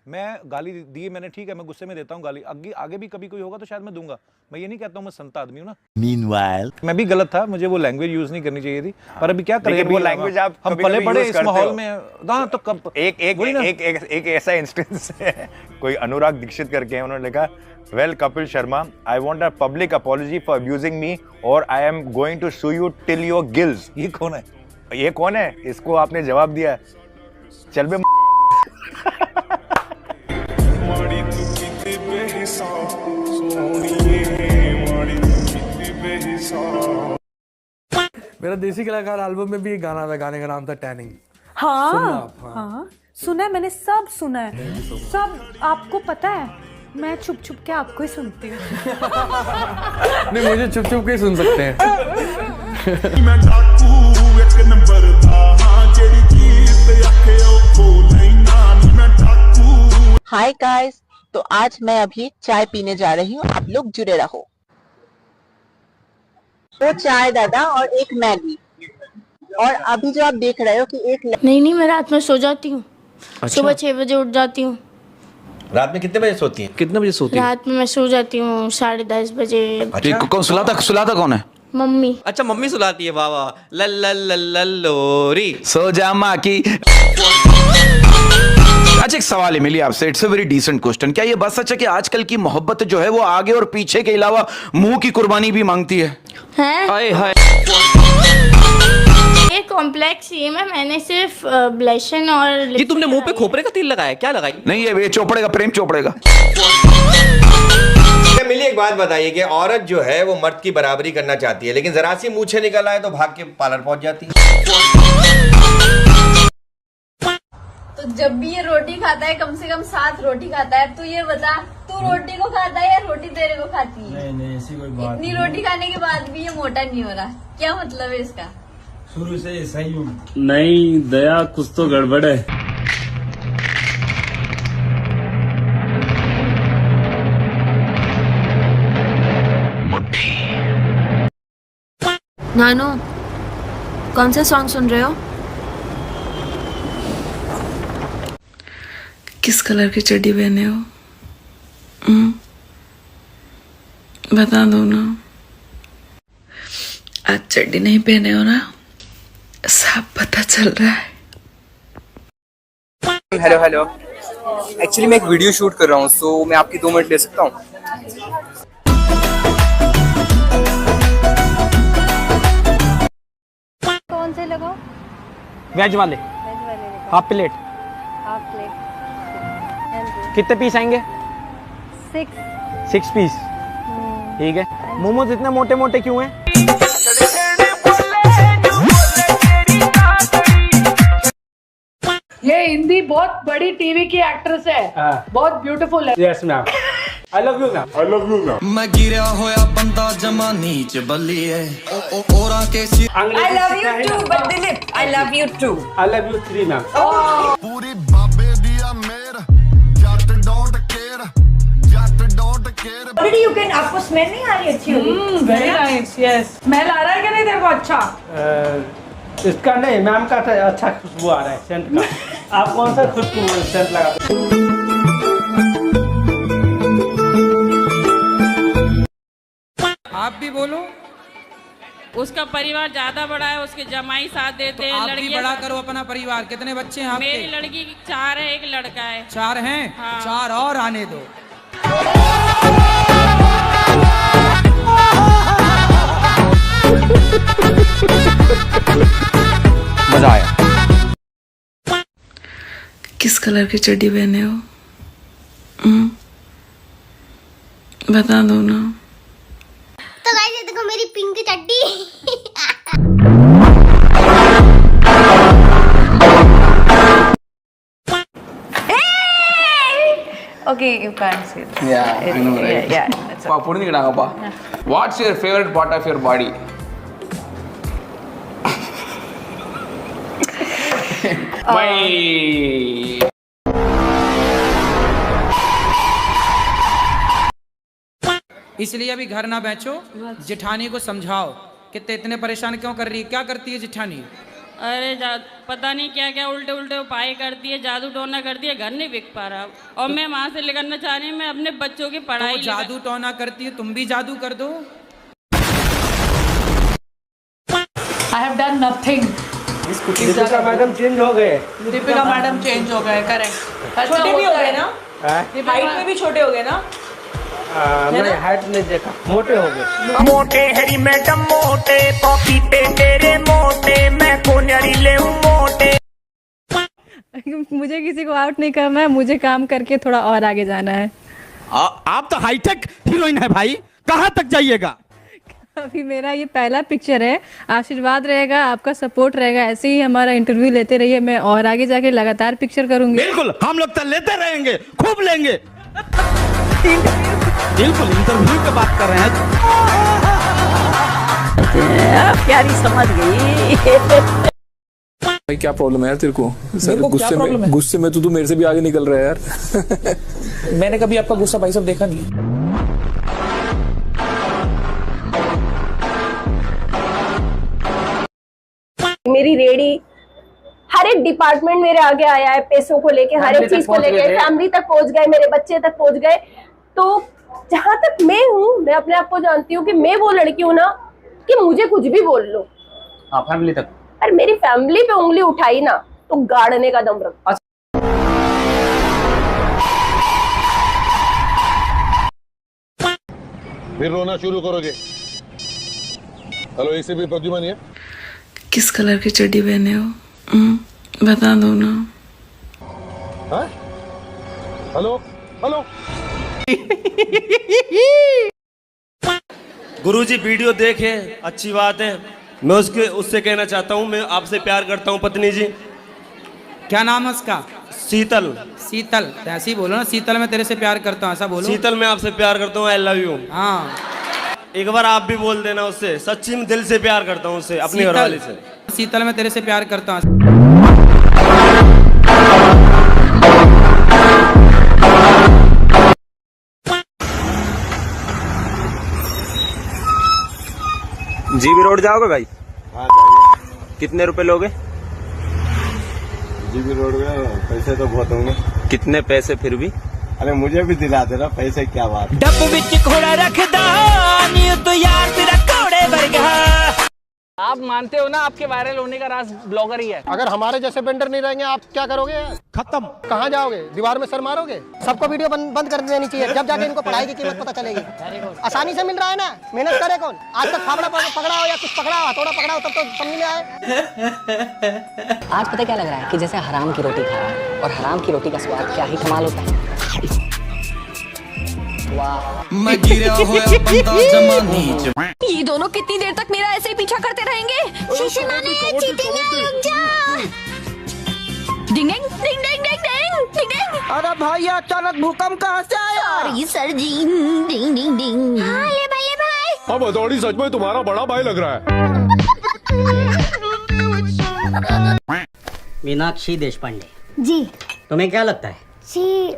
मैं गाली दी मैंने, ठीक है मैं गुस्से में देता हूँ गाली, आगे भी कभी कोई होगा तो शायद मैं दूंगा। मैं ये नहीं कहता हूँ मैं संत आदमी हूँ ना। Meanwhile, मैं भी गलत था, मुझे वो लैंग्वेज यूज नहीं करनी चाहिए थी, पर अभी क्या करें, लेकिन वो लैंग्वेज आप हम पले बड़े इस माहौल में। हाँ तो कब एक ऐसा इंस्टेंस है, कोई अनुराग दीक्षित करके है, उन्होंने लिखा, well Kapil Sharma, I want a public apology for abusing me और I am going to sue you till your gills. ये कौन है? ये कौन है? इसको आपने जवाब दिया, चल बे। मेरा देसी कलाकार एल्बम में भी एक गाना था, गाने का नाम था टैनिंग। हाँ सुना है मैंने, सब सुना है सब। आपको पता है मैं छुप छुप के आपको ही सुनती हूँ। नहीं, मुझे चुप चुप के ही सुन सकते हैं। हाय गाइस, तो आज मैं अभी चाय पीने जा रही हूँ, आप लोग जुड़े रहो। दो चाय दादा और एक मैगी। और अभी जो आप देख रहे हो कि एक नहीं मैं रात में सो जाती हूँ। अच्छा। सुबह 6 बजे उठ जाती हूँ। रात में कितने बजे सोती हैं? कितने बजे सोती हैं? रात में मैं सो जाती हूँ 10:30 बजे। अच्छा। कौन सुलाता कौन है? मम्मी। अच्छा मम्मी सुलाती है, वाह वाह, लल्लोरी। सो जा माँ की। अच्छा एक सवाल है मिली आपसे, it's a very decent question. क्या ये बात सच है कि आजकल की मोहब्बत जो है वो आगे और पीछे के अलावा मुंह की कुर्बानी भी मांगती है? हैं? हाय हाय। ये कॉम्प्लेक्स ही है, मैंने सिर्फ ब्लशन और ये तुमने मुंह पे खोपरे का तेल लगाया, क्या लगाई? नहीं ये चोपड़े का, प्रेम चोपड़े का। मिली एक बात बताइए कि औरत जो है वो मर्द की बराबरी करना चाहती है, लेकिन जरा सी मूछे निकल आए तो भाग के पार्लर पहुंच जाती है। तो जब भी ये रोटी खाता है कम से कम 7 रोटी खाता है। तू ये बता, तू रोटी को खाता है या रोटी तेरे को खाती है? नहीं ऐसी कोई बात इतनी रोटी खाने के बाद भी ये मोटा नहीं हो रहा, क्या मतलब है इसका? शुरू से ऐसा ही हूँ। नहीं दया, कुछ तो गड़बड़ है। नानू कौन सा सॉन्ग सुन रहे हो? किस कलर की चड्डी पहने हो? बता दो ना। आज चड्डी नहीं पहने हो ना, साफ पता चल रहा है। हेलो एक्चुअली मैं एक वीडियो शूट कर रहा हूँ, सो मैं आपकी 2 मिनट ले सकता हूँ? कौन से लगाओ? वेज वाले हाफ प्लेट। Half plate. कितने पीस आएंगे? 6 पीस। ठीक है। मोमोज इतने मोटे मोटे क्यों हैं? ये हिंदी बहुत बड़ी टीवी की एक्ट्रेस है, बहुत ब्यूटीफुल है। Yes ma'am, I love you ma'am. मैं गिरा होया बंदा जमा नीच बल्ली है। ओरा के सी I love you too, but Dilip, I love you too. I love you 3 ma'am. पूरी बाबे दिया मेर Jatt don't care, Jatt don't care. Already you can, आपको स्मेल नहीं आ रही अच्छी होगी? Very nice, yes. स्मेल आ रहा है कि नहीं तेरे को? अच्छा। इसका नहीं, मैम का अच्छा खुशबू आ रहा है सेंट का। आप कौन सा खुशबू सेंट लगाते हैं? आप भी बोलो। उसका परिवार ज्यादा बड़ा है, उसके जमाई साथ देते हैं। आप भी बड़ा करो अपना परिवार। कितने बच्चे हैं आपके? मेरी लड़की 4 है, 1 लड़का है। 4 हैं? 4 और आने दो। मजा आया। किस कलर की चड्डी पहने हो? बता दो ना। तो गाइस ये देखो मेरी पिंक चड्डी। Okay, you can't see this. Yeah, I know, right? Yeah, that's பா புரிஞ்சுக்கிட்டாங்கப்பா. What's your favorite part of your body? इसलिए अभी घर ना बैठो, जेठानी को समझाओ कि इतने परेशान क्यों कर रही है। क्या करती है जेठानी? अरे पता नहीं क्या क्या उल्टे उल्टे उपाय करती है, जादू टोना करती है, घर नहीं बिक पा रहा। और मैं वहाँ से लेकर चाह रही हूँ, मैं अपने बच्चों की पढ़ाई। जादू टोना करती है, तुम भी जादू कर दो। I have done nothing. Deepika madam change हो गए। दीपिका मैडम चेंज हो गए, करेक्ट। छोटे भी हो गए ना, हाइट में भी छोटे हो गए ना। मैंने हाइट नहीं देखा, मोटे हो गए। मोटे हरी मैडम मोटे, पॉकेटे तेरे मोटे, मैं कोन्यारी ले मोटे। मुझे किसी को आउट नहीं करना है, मुझे काम करके थोड़ा और आगे जाना है। आप तो हाईटेक हीरोइन है भाई, कहाँ तक जाइएगा? अभी मेरा ये पहला पिक्चर है, आशीर्वाद रहेगा, आपका सपोर्ट रहेगा, ऐसे ही हमारा इंटरव्यू लेते रहिए, मैं और आगे जाके लगातार पिक्चर करूंगी। बिल्कुल, हम लोग तो लेते रहेंगे, खूब लेंगे। बिल्कुल, इंटरव्यू की बात कर रहे हैं। प्यारी समझ गई। भाई क्या प्रॉब्लम है यार तेरे को? सर गुस्से में तू मेरे से भी आगे निकल रहा है यार। मैंने कभी आपका गुस्सा भाई साहब देखा नहीं। मेरी रेडी हर एक डिपार्टमेंट मेरे आगे आया है, पैसों को लेके, हर एक चीज को लेके, फैमिली तक पहुंच गए, मेरे बच्चे तक पहुंच गए। तो जहां तक मैं हूँ, मैं अपने आप को जानती हूँ कि मैं वो लड़की हूँ ना कि मुझे कुछ भी बोल लो। फैमिली तक? अरे मेरी फैमिली पे उंगली उठाई ना तो गाड़ने का दम रख। फिर रोना शुरू करोगे? हेलो, इसे भी प्रद्युमन है। किस कलर की चड्डी पहने हो? बता दो ना। Hello hello. गुरुजी वीडियो देखे, अच्छी बात है। मैं उससे कहना चाहता हूँ, मैं आपसे प्यार करता हूँ पत्नी जी। क्या नाम है उसका? शीतल। शीतल, ऐसे ही बोलो ना, शीतल मैं तेरे से प्यार करता हूँ, ऐसा बोलो। शीतल मैं आपसे प्यार करता हूँ, आई लव यू। हाँ, एक बार आप भी बोल देना उससे, सच्ची में दिल से प्यार करता हूँ उससे, अपनी घरवाली से। शीतल मैं तेरे से प्यार करता हूँ। जीबी रोड जाओगे भाई? हाँ जाइए। कितने रुपए लोगे? जीबी रोड में पैसे तो बहुत होंगे। कितने पैसे फिर भी? अरे मुझे भी दिला देना, पैसे क्या बात। डब विच घोड़ा रखदा नी तो यार तेरा घोड़े वर्गा। आप मानते हो ना, आपके वायरल होने का राज ब्लॉगर ही है। अगर हमारे जैसे वेंडर नहीं रहेंगे, आप क्या करोगे? खत्म। कहाँ जाओगे? दीवार में सर मारोगे? सबको वीडियो बंद कर देनी चाहिए, जब जाके इनको पढ़ाई की कीमत पता चलेगी। आसानी से मिल रहा है ना, मेहनत करे कौन? आज तक फावड़ा पकड़ा हो या कुछ पकड़ा हो, हथौड़ा पकड़ा हो, तब तो समझ में आए। आज पता क्या लग रहा है कि जैसे हराम की रोटी खा रहा है, और हराम की रोटी का स्वाद क्या ही कमाल होता है। ये दोनों कितनी देर तक मेरा ऐसे ही पीछा करते रहेंगे? शीशी माने चीटिंग रुक जा। डिंग डिंग डिंग डिंग डिंग डिंग डिंग। अरे भाई अचानक भूकंप कहाँ से आया? सॉरी सर जी। डिंग डिंग डिंग। हाँ ले भाई। अब हथौड़ी सच में तुम्हारा बड़ा भाई लग रहा है। मीनाक्षी देशपांडे जी, तुम्हें क्या लगता है? जी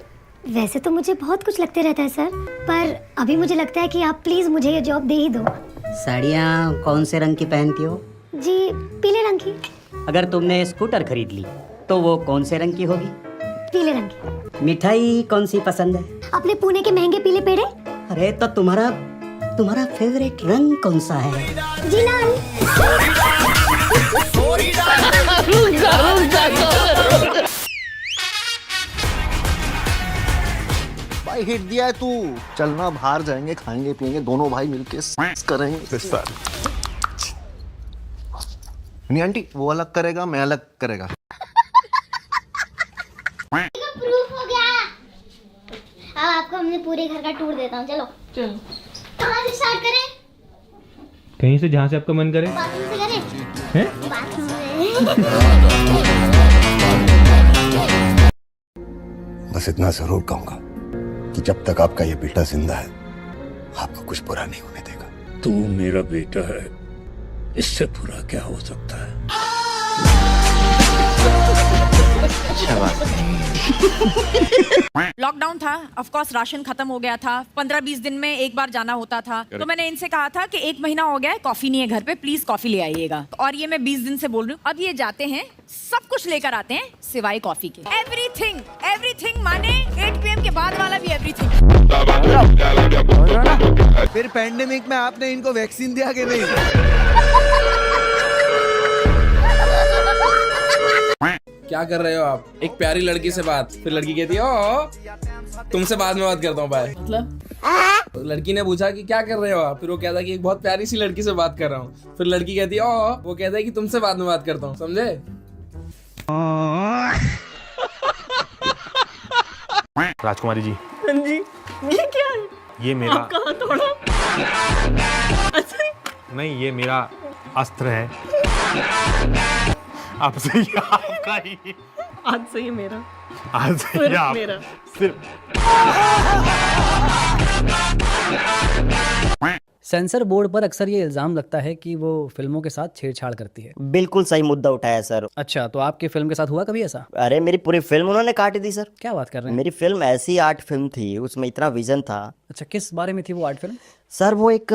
वैसे तो मुझे बहुत कुछ लगते रहता है सर, पर अभी मुझे लगता है कि आप प्लीज मुझे ये जॉब दे ही दो। साड़ियाँ कौन से रंग की पहनती हो? जी पीले रंग की। अगर तुमने स्कूटर खरीद ली तो वो कौन से रंग की होगी? पीले रंग की। मिठाई कौन सी पसंद है? अपने पुणे के महंगे पीले पेड़े। अरे तो तुम्हारा फेवरेट रंग कौन सा है? जी लाल। भाई हिट दिया है तू। चलना, बाहर जाएंगे, खाएंगे पिएंगे, दोनों भाई मिलके करेंगे। नहीं आंटी, वो अलग करेगा, मैं अलग करेगा। प्रूफ हो गया। अब आपको हमने पूरे घर का टूर देता हूँ, चलो। कहाँ से स्टार्ट करें? कहीं से, जहाँ से आपका मन करे। बाथरूम से करें? बाथरूम में। बस इतना जरूर कहूंगा कि जब तक आपका ये बेटा जिंदा है, आपको कुछ बुरा नहीं होने देगा। तू मेरा बेटा है, इससे बुरा क्या हो सकता है? अच्छा बात लॉकडाउन था, ऑफ कोर्स राशन खत्म हो गया था, 15-20 दिन में एक बार जाना होता था। तो मैंने इनसे कहा था कि 1 महीना हो गया है, कॉफी नहीं है घर पे, प्लीज कॉफी ले आइएगा। और ये मैं 20 दिन से बोल रही हूँ। अब ये जाते हैं, सब कुछ लेकर आते हैं सिवाय कॉफी के। एवरीथिंग, एवरीथिंग माने 8 PM के बाद वाला भी एवरीथिंग। फिर पैंडेमिक में आपने इनको वैक्सीन दिया कि नहीं? क्या कर रहे हो आप? एक प्यारी लड़की से बात, फिर लड़की कहती है ओ तुमसे बाद में बात करता हूँ बाय। तो लड़की ने पूछा कि क्या कर रहे हो आप? फिर वो कहता कि एक बहुत प्यारी सी लड़की से बात कर रहा हूँ। फिर लड़की कहती है ओ, वो कहता है कि तुमसे बाद में बात करता हूँ। समझे? राजकुमारी जी, हाँ जी, ये क्या है? ये मेरा आपका हाथ तोड़ा? नहीं, ये मेरा अस्त्र है। आपसे ही आपका ही। आज से ही मेरा। आज से ही आप मेरा। सिर्फ सेंसर बोर्ड पर अक्सर ये इल्जाम लगता है कि वो फिल्मों के साथ छेड़छाड़ करती है। बिल्कुल सही मुद्दा उठाया सर। अच्छा, तो आपकी फिल्म के साथ हुआ कभी ऐसा? अरे मेरी पूरी फिल्म उन्होंने काट दी सर। क्या बात कर रहे हैं? मेरी फिल्म ऐसी आर्ट फिल्म थी, उसमें इतना विजन था। अच्छा, किस बारे में थी वो आर्ट फिल्म? सर वो एक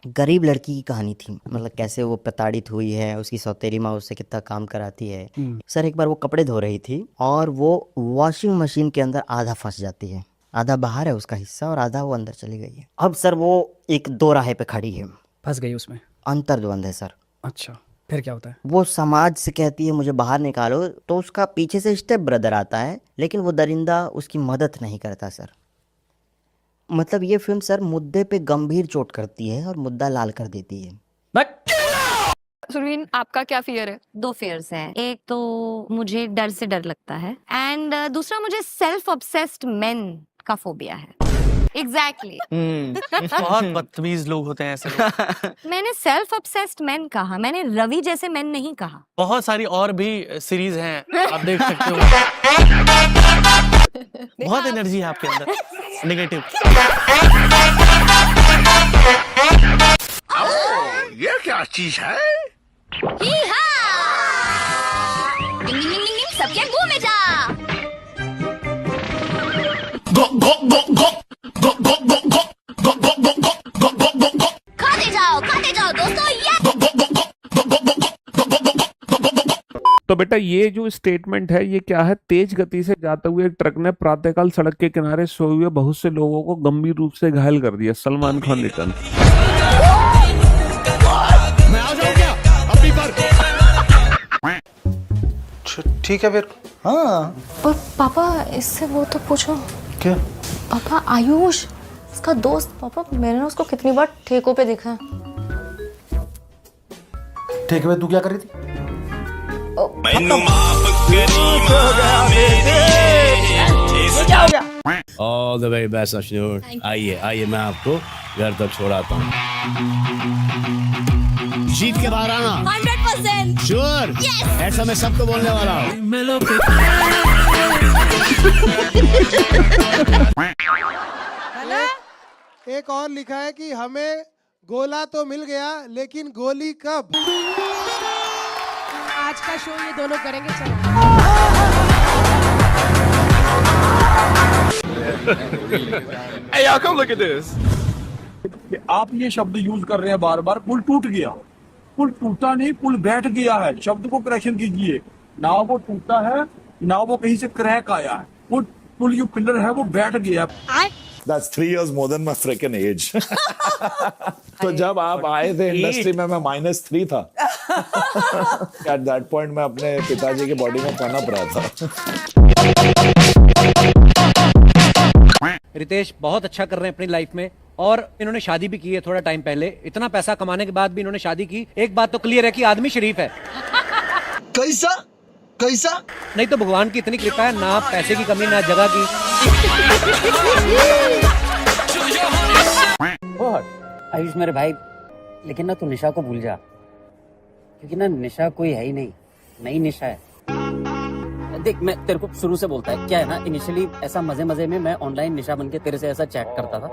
गरीब लड़की की कहानी थी, मतलब कैसे वो प्रताड़ित हुई है, उसकी सौतेली माँ उससे कितना काम कराती है। सर एक बार वो कपड़े धो रही थी और वो वॉशिंग मशीन के अंदर आधा फंस जाती है, आधा बाहर है उसका हिस्सा और आधा वो अंदर चली गई है। अब सर वो एक दो राहे पे खड़ी है, फंस गई उसमें, अंतर्द्वंद है सर। अच्छा, फिर क्या होता है? वो समाज से कहती है मुझे बाहर निकालो, तो उसका पीछे से स्टेप ब्रदर आता है, लेकिन वो दरिंदा उसकी मदद नहीं करता सर। मतलब ये फिल्म सर मुद्दे पे गंभीर चोट करती है और मुद्दा लाल कर देती है। सुरवीन, आपका क्या फियर है? 2 फियर्स हैं। एक तो मुझे डर से डर लगता है एंड दूसरा मुझे सेल्फ ऑब्सेस्ड मेन का फोबिया है। एग्जैक्टली बहुत बदतमीज लोग होते हैं ऐसे लोग। मैंने सेल्फ ऑब्सेस्ड मेन कहा, मैंने रवि जैसे मेन नहीं कहा। बहुत सारी और भी सीरीज हैं, आप देख सकते हो। बहुत एनर्जी है आपके अंदर, नेगेटिव। ये क्या चीज है? सबके मुंह में जा। खाते जाओ दोस्तों। तो बेटा ये जो स्टेटमेंट है ये क्या है? तेज गति से जाते हुए एक ट्रक ने प्रातःकाल सड़क के किनारे सोए हुए बहुत से लोगों को गंभीर रूप से घायल कर दिया। सलमान खान रिटर्न। ठीक है फिर। हाँ। और पापा इससे वो तो पूछो। क्या? पापा आयुष इसका दोस्त, पापा मैंने उसको कितनी बार ठेकों पे देखा है। ठेके पे तू क्या कर रही थी? All the very best, Ashnur. आइए मैं आपको घर तक छोड़ाता हूँ। जीत के बाहर आना। 100% श्योर। ऐसा मैं सबको बोलने वाला हूँ। एक और लिखा है कि हमें गोला तो मिल गया, लेकिन गोली कब? आज का शो ये दोनों करेंगे। चलो Hey, y'all, come look at this. आप ये शब्द यूज कर रहे हैं बार बार, पुल टूट गया। पुल टूटा नहीं, पुल बैठ गया है। शब्द को करेक्शन कीजिए। ना वो टूटा है, ना वो कहीं से क्रैक आया है। पुल जो पिलर है वो बैठ गया। That's 3 years more than my freaking age. तो जब आप आए थे इंडस्ट्री में मैं -3 था। At that point मैं अपने पिताजी की बॉडी में पनप रहा था। रितेश बहुत अच्छा कर रहे हैं अपनी लाइफ में और इन्होंने शादी भी की है थोड़ा टाइम पहले। इतना पैसा कमाने के बाद भी इन्होंने शादी की। एक बात तो क्लियर है कि आदमी शरीफ है। कैसा? कैसा? नहीं तो भगवान की इतनी कृपा है, ना पैसे की कमी ना जगह की। आयुष मेरे भाई, लेकिन ना तू निशा को भूल जा, क्योंकि ना निशा कोई है ही नहीं, नई निशा है। देख मैं तेरे को शुरू से बोलता है, क्या है ना, इनिशियली ऐसा मजे मजे में मैं ऑनलाइन निशा बन के तेरे से ऐसा चैट करता था।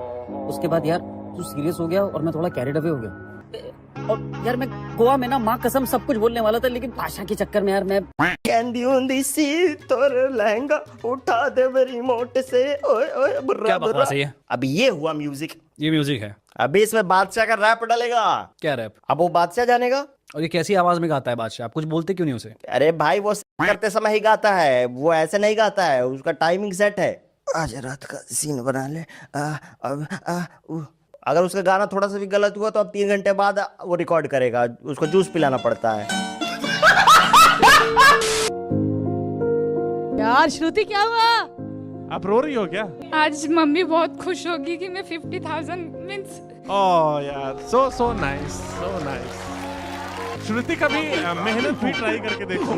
उसके बाद यार तू सीरियस हो गया और मैं थोड़ा कैरिड अवे हो गया। और यार मैं गोवा में ना माँ कसम सब कुछ बोलने वाला था, लेकिन भाषा के चक्कर में यार मैं कैंडी उंदी सी तोर लहंगा उठा दे मेरी मोट से ओए ओए बुर्रा क्या बकवास है ये? अब ये हुआ म्यूजिक। ये म्यूजिक है। अभी इसमें बादशाह का रैप डालेगा। क्या रैप? अब वो बादशाह जानेगा। और ये कैसी आवाज में गाता है बादशाह? आप कुछ बोलते क्यों नहीं उसे? अरे भाई वो करते समय ही गाता है, वो ऐसे नहीं गाता है, उसका टाइमिंग सेट है। आज रात का सीन बना ले। अगर उसका गाना थोड़ा सा भी गलत हुआ तो अब 3 घंटे बाद वो रिकॉर्ड करेगा, उसको जूस पिलाना पड़ता है। यार श्रुति क्या हुआ? आप रो रही हो क्या? आज मम्मी बहुत खुश होगी कि मैं 50,000 मींस। ओह यार, सो नाइस, सो नाइस। श्रुति का भी मेहनत भी ट्राई करके देखो।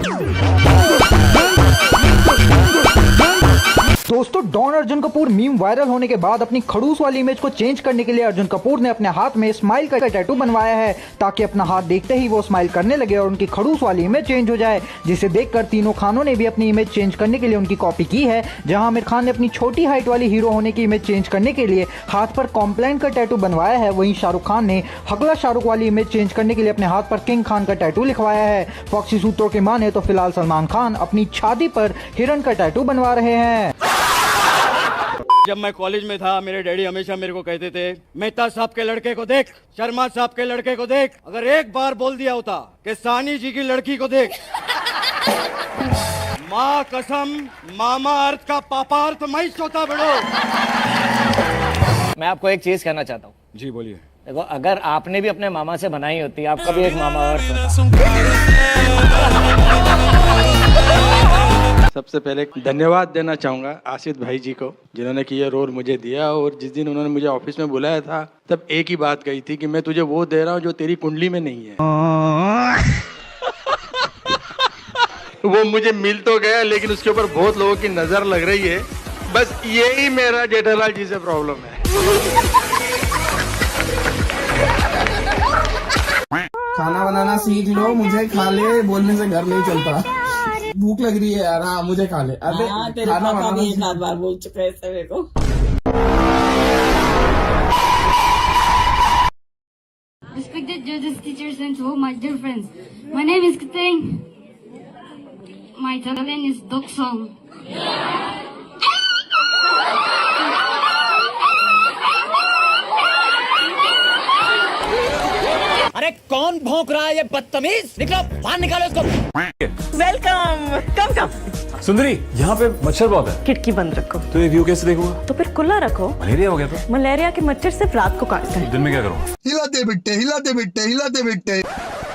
दोस्तों, don Arjun Kapoor meme viral होने के बाद अपनी खड़ूस वाली इमेज को चेंज करने के लिए अर्जुन कपूर ने अपने हाथ में स्माइल का टैटू बनवाया है, ताकि अपना हाथ देखते ही वो स्माइल करने लगे और उनकी खड़ूस वाली इमेज चेंज हो जाए, जिसे देखकर तीनों खानों ने भी अपनी इमेज चेंज करने के लिए उनकी कॉपी की है। जहां आमिर खान ने अपनी छोटी हाइट वाली हीरो होने की इमेज चेंज करने के लिए हाथ पर कॉम्प्लेन का टैटू बनवाया है, वहीं शाहरुख खान ने हगला शाहरुख वाली इमेज चेंज करने के लिए अपने हाथ पर किंग खान का टैटू लिखवाया है। फॉक्सी सूत्रों के माने तो फिलहाल सलमान खान अपनी छाती पर हिरन का टैटू बनवा रहे हैं। जब मैं कॉलेज में था मेरे डैडी हमेशा मेरे को कहते थे, मेहता साहब के लड़के को देख, शर्मा साहब के लड़के को देख। अगर एक बार बोल दिया होता कि सानी जी की लड़की को देख, माँ कसम मामा अर्थ का पापा अर्थ मैं सोता बड़ो। मैं आपको एक चीज कहना चाहता हूँ। जी बोलिए। देखो, अगर आपने भी अपने मामा से बनाई होती, आपका भी एक मामा और होता। सबसे पहले धन्यवाद देना चाहूँगा आसिफ भाई जी को, जिन्होंने कि ये रोल मुझे दिया। और जिस दिन उन्होंने मुझे ऑफिस में बुलाया था तब एक ही बात कही थी कि मैं तुझे वो दे रहा हूँ जो तेरी कुंडली में नहीं है। वो मुझे मिल तो गया, लेकिन उसके ऊपर बहुत लोगों की नज़र लग रही है। बस यही मेरा जेठालाल जी से प्रॉब्लम है। खाना बनाना सीख लो, मुझे खा ले बोलने से घर नहीं चलता। भूख लग रही है यार। हाँ मुझे खा ले। अबे खाना बनाना भी एक आध बार बोल चुका है ऐसे मेरे को। Respected judges, teachers, and to all my dear friends, my name is Kateng. My talent is dog song. अरे कौन भौंक रहा है ये बदतमीज? निकलो बाहर, निकालो इसको। वेलकम, कम कम। सुंदरी, यहाँ पे मच्छर बहुत है। खिड़की बंद रखो। तो ये व्यू कैसे देखूंगा? तो फिर खुला रखो। मलेरिया हो गया तो? मलेरिया के मच्छर सिर्फ रात को काटते हैं। दिन में क्या करूँ? हिलाते बिट्टे, हिलाते बिट्टे, हिलाते बिट्टे।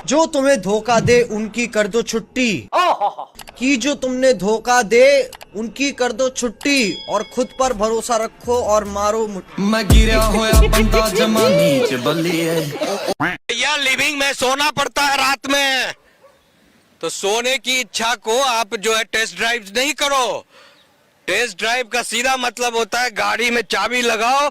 जो तुम्हें धोखा दे उनकी कर दो छुट्टी, कि जो तुमने धोखा दे उनकी कर दो छुट्टी, और खुद पर भरोसा रखो और मारो मुट्ठी। मैं गिरा होया बंदा जमानी च बल्ली है। यार लिविंग में सोना पड़ता है रात में, तो सोने की इच्छा को आप जो है टेस्ट ड्राइव नहीं करो। टेस्ट ड्राइव का सीधा मतलब होता है गाड़ी में चाबी लगाओ।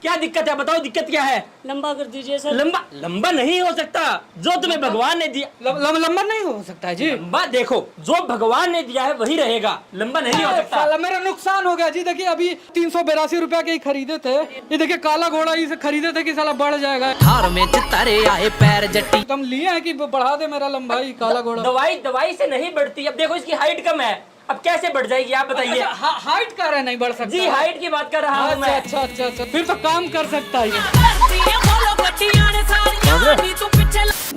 क्या दिक्कत है बताओ, दिक्कत क्या है? लंबा कर दीजिए सर। लंबा लंबा नहीं हो सकता, जो तुम्हें भगवान ने दिया। लंबा नहीं हो सकता जी। लंबा देखो, जो भगवान ने दिया है वही रहेगा, लंबा नहीं हो सकता। साला मेरा नुकसान हो गया जी। देखिए अभी 382 रुपया के ही खरीदे थे। ये देखिए काला घोड़ा इसे खरीदे थे कि साला बढ़ जाएगा। थार में चितारे आए पैर जट्टी। तुम लिए हैं कि बढ़ा दे मेरा लंबाई काला घोड़ा। दवाई से नहीं बढ़ती। अब देखो इसकी हाइट कम है, अब कैसे बढ़ जाएगी आप बताइए। हाइट कर रहे नहीं बढ़ सकता जी, हाइट की बात कर रहा हूँ मैं। अच्छा फिर तो काम कर सकता है।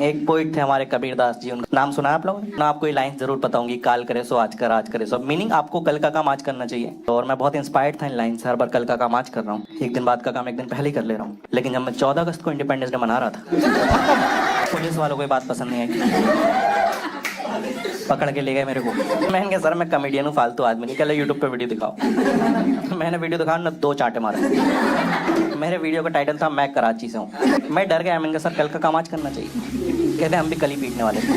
एक पोइट थे हमारे कबीरदास जी, उनका नाम सुना है आप लोगों ने? मैं आपको ये लाइन जरूर पता होंगी, काल करे सो आज कर, आज करे सो। मीनिंग आपको कल का काम आज करना चाहिए। और मैं बहुत इंस्पायर्ड था इन लाइन से। हर बार कल का काम आज कर रहा हूँ, एक दिन बाद का काम एक दिन पहले ही कर ले रहा हूँ। लेकिन जब मैं 14 अगस्त को इंडिपेंडेंस डे मना रहा था, पुलिस वालों को ये बात पसंद नहीं आई, पकड़ के ले गए मेरे को। मैंने कहा सर मैं कॉमेडियन हूँ, फालतू आदमी नहीं, चलो यूट्यूब पे वीडियो दिखाओ। मैंने वीडियो दिखाया ना, 2 चांटे मारे। मेरे वीडियो का टाइटल था मैं कराची से हूँ। मैं डर गया, मैंने कहा सर कल का काम आज करना चाहिए। कहते हम भी कल ही पीटने वाले थे।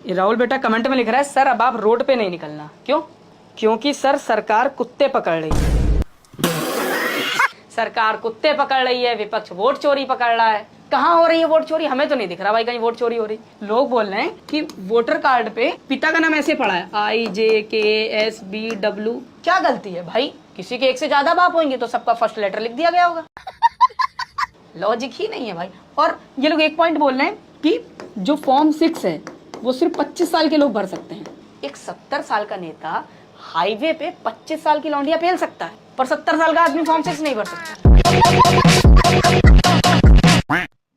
ये राहुल बेटा कमेंट में लिख रहा है सर अब आप रोड पे नहीं निकलना। क्यों? क्योंकि सर सरकार कुत्ते पकड़ रही है। सरकार कुत्ते पकड़ रही है, विपक्ष वोट चोरी पकड़ रहा है। कहाँ हो रही है वोट चोरी? हमें तो नहीं दिख रहा भाई कहीं वोट चोरी हो रही। लोग बोल रहे हैं कि वोटर कार्ड पे पिता का नाम ऐसे पड़ा है IJKSBW। क्या गलती है भाई? किसी के एक से ज्यादा बाप होंगे तो सबका फर्स्ट लेटर लिख दिया गया होगा। लॉजिक ही नहीं है भाई। और ये लोग एक पॉइंट बोल रहे हैं कि जो फॉर्म 6 है वो सिर्फ 25 साल के लोग भर सकते हैं। एक 70 साल का नेता हाईवे पे 25 साल की लौंडिया पेल सकता है, पर 70 साल का आदमी फॉर्म 6 नहीं भर सकता।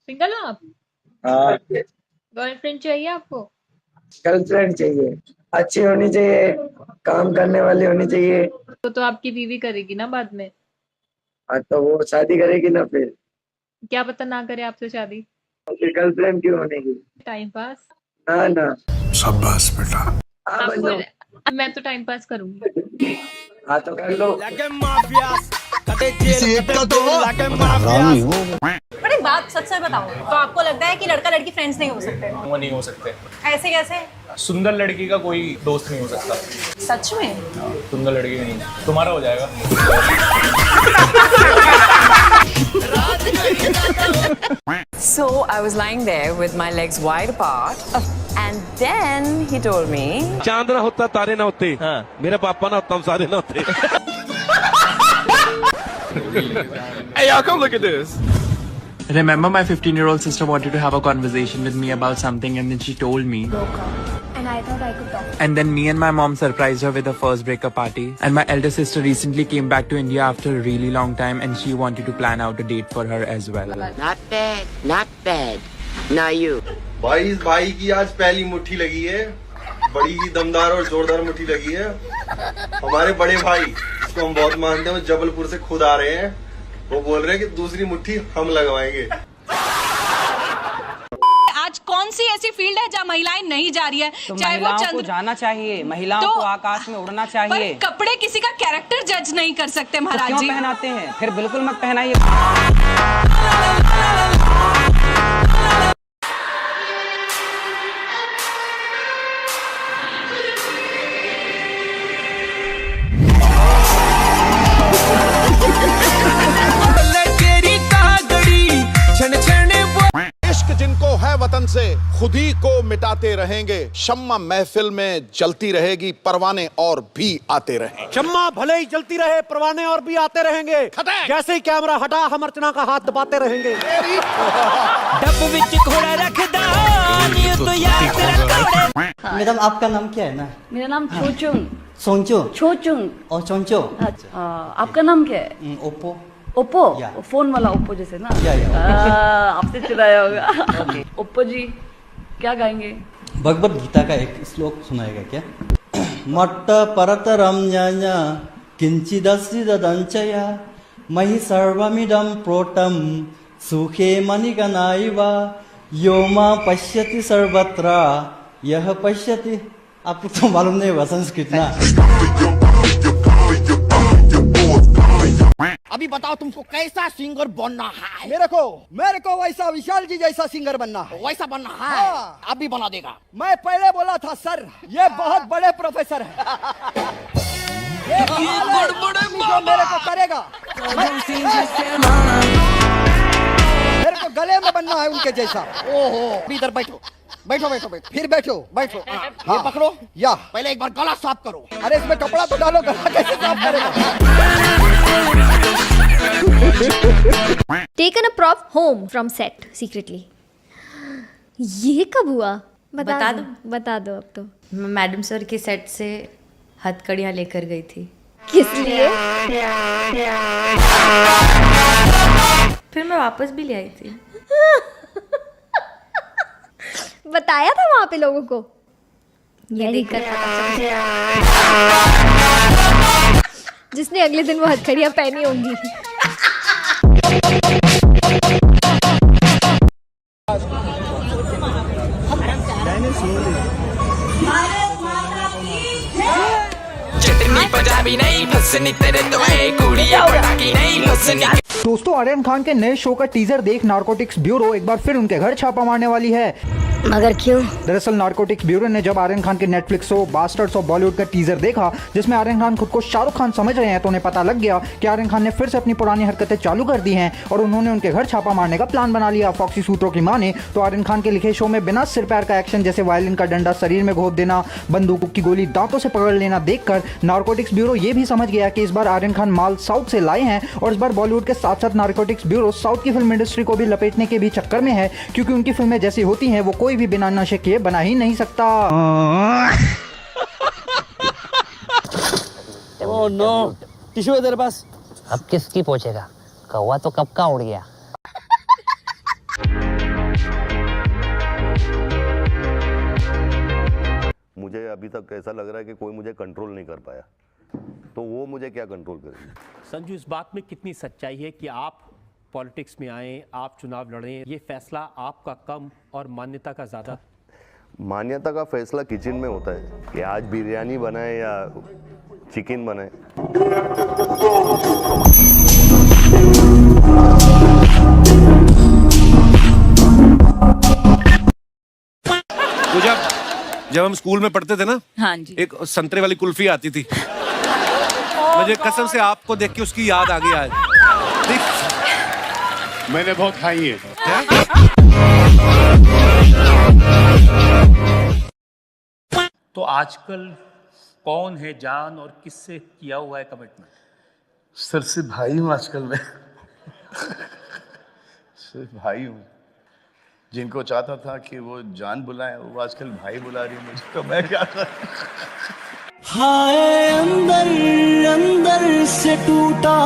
सिंगल हो आप? गर्लफ्रेंड चाहिए आपको? गर्लफ्रेंड चाहिए, अच्छी होनी चाहिए, काम करने वाली होनी चाहिए। तो आपकी बीवी करेगी ना बाद में? तो वो शादी करेगी ना, फिर क्या पता ना करे आपसे शादी। गर्लफ्रेंड क्यों बनेगी? Time pass. ना ना, शाबाश बेटा। मैं तो टाइम पास करूंगी। हाँ तो कर लो। बड़ी बात सच सच बताओ, तो आपको लगता है कि लड़का लड़की फ्रेंड्स नहीं हो सकते? वो नहीं हो सकते। ऐसे कैसे? सुंदर लड़की का कोई दोस्त नहीं हो सकता। सच में? सुंदर लड़की का नहीं, तुम्हारा हो जाएगा। So I was lying there with my legs wide apart, and then he told me, चांद ना होता तारे ना होते, मेरे पापा ना होता हम सारे ना होते। Hey y'all, come look at this. Remember my 15-year-old sister wanted to have a conversation with me about something and then she told me. And I thought I could talk. And then me and my mom surprised her with her first breakup party. And my elder sister recently came back to India after a really long time and she wanted to plan out a date for her as well. Not bad, not bad. Now you. भाई इस भाई की आज पहली मुट्ठी लगी है, बड़ी ही दमदार और जोरदार मुट्ठी लगी है। हमारे बड़े भाई जिसको हम बहुत मानते हैं वो जबलपुर से खुद आ रहे हैं, वो बोल रहे हैं कि दूसरी मुट्ठी हम लगवाएंगे। आज कौन सी ऐसी फील्ड है जहाँ महिलाएं नहीं जा रही है? तो चाहे वो महिलाओं को जाना चाहिए, महिलाओं को आकाश में उड़ना चाहिए। कपड़े किसी का कैरेक्टर जज नहीं कर सकते महाराज जी। क्यों पहनाते हैं? फिर बिल्कुल मत पहनाइए। इश्क जिनको है वतन से खुद ही को मिटाते रहेंगे। शम्मा महफिल में जलती रहेगी, परवाने और भी आते रहेंगे। शम्मा भले ही जलती रहे, परवाने और भी आते रहेंगे। जैसे ही कैमरा हटा हम अर्चना का हाथ दबाते रहेंगे। मैडम आपका नाम क्या है ना? मेरा नाम छोचुंग। सोंचो? छोचुंग। और सोंचो? आपका नाम क्या है? ओप्पो। ओप्पो? फोन वाला ओप्पो जैसे ना? आपसे चिढ़ाया होगा। ओप्पो जी क्या गाएंगे? भगवत गीता का एक श्लोक सुनाएगा क्या? मट्ट परतरम ज्ञाना किंचिदस्ति ददंचया महि सर्वमिदं प्रोतम सुखे मणिगणाइव यो मां पश्यति सर्वत्र यह पश्यति। आपको तो मालूम नहीं हुआ संस्कृत ना? अभी बताओ तुमको कैसा सिंगर बनना है? मेरे को वैसा विशाल जी जैसा सिंगर बनना है। वैसा बनना है? हाँ। अभी बना देगा। मैं पहले बोला था सर, ये बहुत बड़े प्रोफेसर है। जो मेरे को करेगा, मेरे को गले में बनना है उनके जैसा। ओहो, इधर बैठो बैठो बैठो बैठो, फिर बैठो बैठो। ये पकड़ो, या पहले एक बार गला साफ करो। अरे इसमें कपड़ा तो डालो, गला कैसे साफ करेगा? Taken a prop home from set secretly. ये कब हुआ? बता दो अब तो। मैडम सर के सेट से हथकड़ियाँ लेकर गई थी। किस लिए? फिर मैं वापस भी ले आई थी। बताया था वहां पे लोगों को? ये देखकर पता चला जिसने अगले दिन वो हथकड़ियाँ पहनी होंगी। चटनी पंजाबी नहीं फसनी तेरे तो है कुड़िया पटाकी नहीं फसनी। दोस्तों आर्यन खान के नए शो का टीजर देख नारकोटिक्स ब्यूरो एक बार फिर उनके घर छापा मारने वाली है। मगर क्यों? दरअसल नारकोटिक्स ब्यूरो ने जब आर्यन खान के Netflix show bastards of Bollywood का टीजर देखा, जिसमें आर्यन खान खुद को शाहरुख खान समझ रहे हैं, तो उन्हें पता लग गया कि आर्यन खान ने फिर से अपनी पुरानी हरकतें चालू कर दी हैं और उन्होंने उनके घर छापा मारने का प्लान बना लिया। फॉक्सी सूत्रों की माने तो आर्यन खान के लिखे शो में बिना सिर पैर का एक्शन जैसे वायलिन का डंडा शरीर में घोप देना, बंदूक की गोली दांतों से पकड़ लेना देखकर नारकोटिक्स ब्यूरो ये भी समझ गया कि इस बार आर्यन खान माल साउथ से लाए हैं और इस बार बॉलीवुड के साथ साथ नारकोटिक्स ब्यूरो साउथ की फिल्म इंडस्ट्री को भी लपेटने के भी चक्कर में है, क्योंकि उनकी फिल्में जैसी होती हैं वो कोई भी बिना नशे किए बना ही नहीं सकता। ओह नो, टिश्यू है तेरे पास? अब किसकी पहुंचेगा, कौवा तो कब का उड़ गया। मुझे अभी तक ऐसा लग रहा है कि कोई मुझे कंट्रोल नहीं कर पाया, तो वो मुझे क्या कंट्रोल करेगी। संजू, इस बात में कितनी सच्चाई है कि आप पॉलिटिक्स में आए, आप चुनाव लड़ें, ये फैसला आपका कम और मान्यता का ज़्यादा? मान्यता का फैसला किचन में होता है कि आज बिरयानी बनाए या चिकन बनाए। जब हम स्कूल में पढ़ते थे ना, हाँ जी, एक संतरे वाली कुल्फी आती थी, मुझे कसम से आपको देख के उसकी याद आ गई आज। मैंने बहुत खाई है। तो आजकल कौन है जान और किससे किया हुआ है कमिटमेंट? सर से भाई हूँ आजकल मैं। सिर्फ भाई हूँ। जिनको चाहता था कि वो जान बुलाए, वो आजकल भाई बुला रही है मुझे, तो मैं क्या करूं? हाय अंदर अंदर से टूटा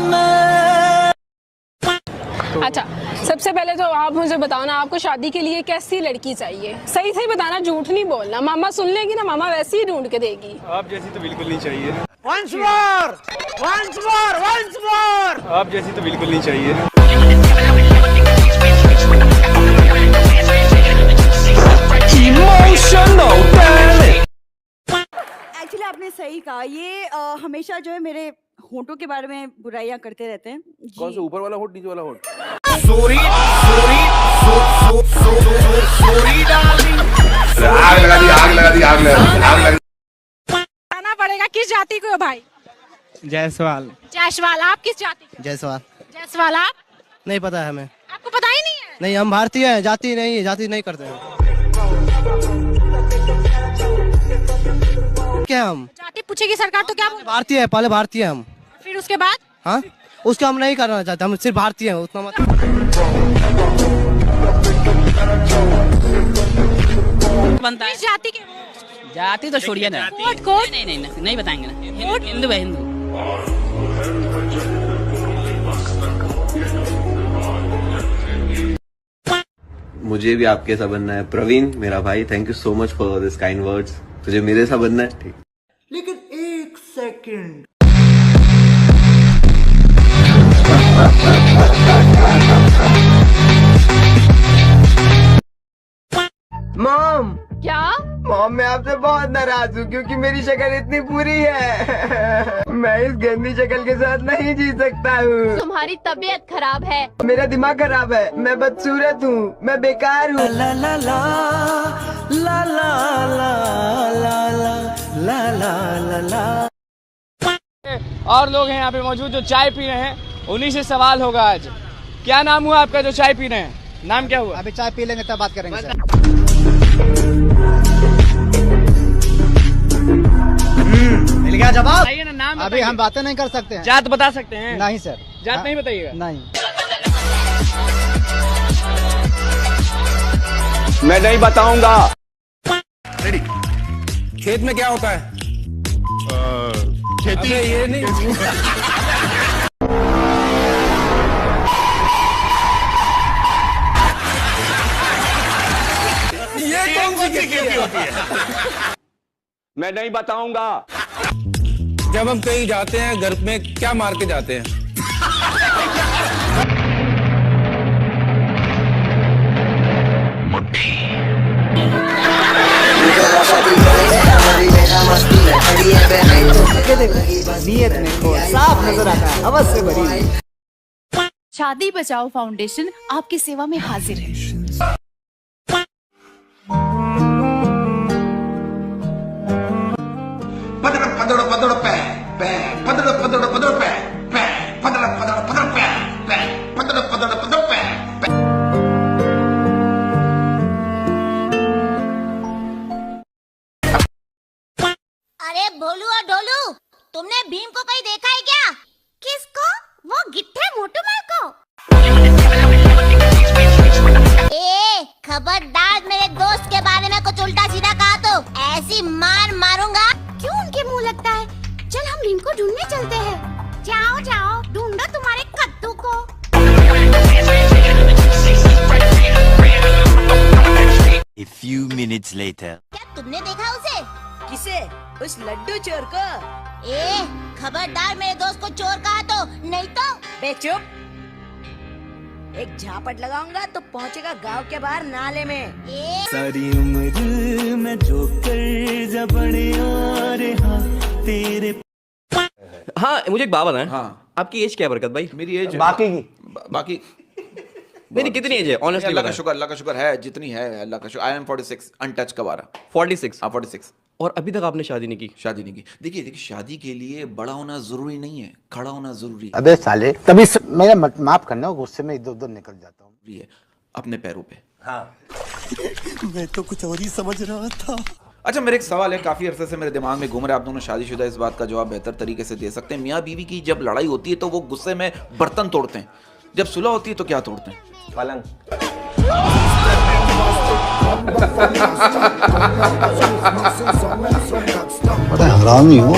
मैं। अच्छा, सबसे पहले तो आप मुझे बताओ ना, आपको शादी के लिए कैसी लड़की चाहिए? सही सही बताना, झूठ नहीं बोलना। मामा सुन लेगी ना, मामा वैसे ही ढूंढ के देगी। आप जैसी तो बिल्कुल नहीं चाहिए। Once more, once more, once more। आप जैसी तो बिल्कुल नहीं चाहिए। एक्चुअली आपने सही कहा, ये हमेशा जो है मेरे होंठों के बारे में बुराइयां करते रहते हैं। कौन सा, ऊपर वाला होंठ नीचे वाला होंठ? बताना पड़ेगा किस जाति को भाई? जायसवाल। जायसवाल। आप किस जाति के? जायसवाल। जायसवाल। आप? नहीं पता है हमें। आपको पता ही नहीं है? नहीं, हम भारतीय हैं, जाति नहीं, जाति नहीं करते हैं। क्या हम जाति पूछेगी सरकार तो क्या बोले? भारतीय है, पहले भारतीय हम, फिर उसके बाद? हाँ, उसका हम नहीं करना चाहते, हम सिर्फ भारतीय हैं, उतना मत। बनता है किस जाति के? जाति तो छोड़िए ना। कोट कोट? नहीं बताएंगे ना। हिंदू है, हिंदू। मुझे भी आपके ऐसा बनना है। प्रवीण मेरा भाई, thank you so much for this kind words. तुझे मेरे ऐसा बनना है, ठीक? लेकिन एक सेकंड, मॉम। क्या? मॉम, मैं आपसे बहुत नाराज हूँ क्योंकि मेरी शक्ल इतनी बुरी है। मैं इस गंदी शक्ल के साथ नहीं जी सकता हूँ। तुम्हारी तबीयत खराब है। मेरा दिमाग खराब है, मैं बदसूरत हूँ, मैं बेकार हूँ। ला ला ला ला ला ला ला ला ला ला ला। और लोग हैं यहाँ पे मौजूद जो चाय पी रहे हैं, उन्हीं से सवाल होगा आज। क्या नाम हुआ आपका जो चाय पी रहे हैं? नाम क्या हुआ? अभी चाय पी लेंगे तब बात करेंगे सर। मिल गया जवाब? बताइए ना, नाम अभी हम बातें नहीं कर सकते हैं। जात बता सकते हैं? नहीं सर, जात नहीं बताइएगा? नहीं। मैं नहीं बताऊंगा। रेडी। खेत में क्या होता है? खेती। ये नहीं। ये कौन सी खेती होती है? मैं नहीं बताऊंगा। जब हम कहीं जाते हैं, घर में क्या मार के जाते हैं? नीयत में साफ नजर आता है, अवश्य भरी। शादी बचाओ फाउंडेशन आपकी सेवा में हाजिर है। अरे भोलू और ढोलू, तुमने भीम को कहीं देखा है क्या? किसको? वो गिट्ठे मोटू माल को। ए, खबरदार मेरे दोस्त के बारे में कुछ उल्टा सीधा कहा तो ऐसी मार मारूंगा। क्यों उनके मुंह लगता है? चल हम भीम को ढूंढने चलते हैं। जाओ जाओ, ढूंढो तुम्हारे कद्दू को। A few minutes later. क्या तुमने देखा उसे? किसे? उस लड्डू चोर को? ए, खबरदार मेरे दोस्त को चोर कहा तो नहीं तो। बे चुप। एक झापट लगाऊंगा तो पहुंचेगा गांव के बाहर नाले में। सारी उम्र मैं जो कर जा बड़े और हाँ तेरे। हाँ मुझे एक बात बताएं। हाँ आपकी एज क्या है बरकत भाई? मेरी एज बाकी की बाकी मेरी कितनी एज है ऑनेस्टली? अल्लाह का शुक्र है जितनी है, अल्लाह का शुक्र। आई एम 46 अनटच का 46। हाँ 46। और अभी तक आपने शादी नहीं की? शादी नहीं की। देखिए शादी के लिए बड़ा होना जरूरी नहीं है, खड़ा होना जरूरी है। अबे साले तभी मेरा माफ करना, गुस्से में इधर उधर निकल जाता हूँ। अपने पैरों पे। हाँ मैं तो कुछ और ही समझ रहा था। अच्छा मेरे एक सवाल है, काफी अरसे से मेरे दिमाग में घूम रहा है, आप दोनों शादीशुदा इस बात का जवाब बेहतर तरीके से दे सकते हैं। मियाँ बीवी की जब लड़ाई होती है तो वो गुस्से में बर्तन तोड़ते हैं, जब सुलह होती है तो क्या तोड़ते हैं? पलंग। बड़ा हरामी हो।